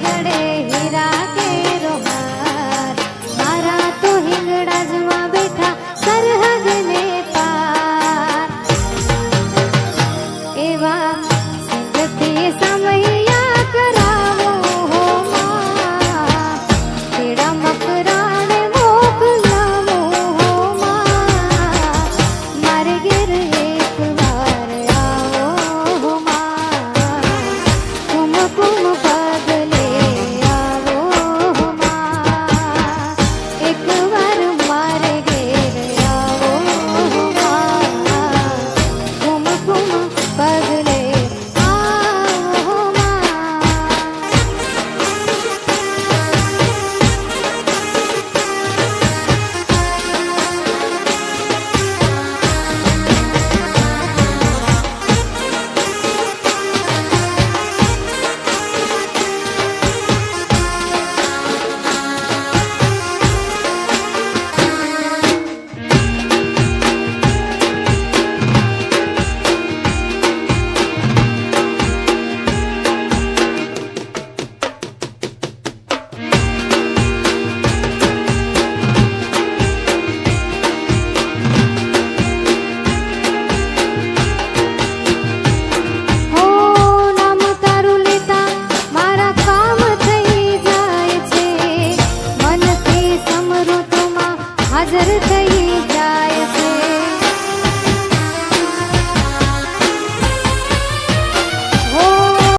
જડે હીરા કેરો હાર મારા તો હિંગળાજમાં બેઠા સરહદને પાર એવા સંગતે સમયા કરાવો હો માં તેડા મકરાને મોકલાવો હો માં મારે ઘેર એક વાર આવો હો માં કુમકુમ પગલે આવો હો માં એક વાર મારે ઘેર આવો હો માં કુમકુમ પગલે આવો હો માં હો નામ તારું લેતા મારા કામ થઈ જાય છે મનથી સમૃદ્ધમાં હાજર થઈ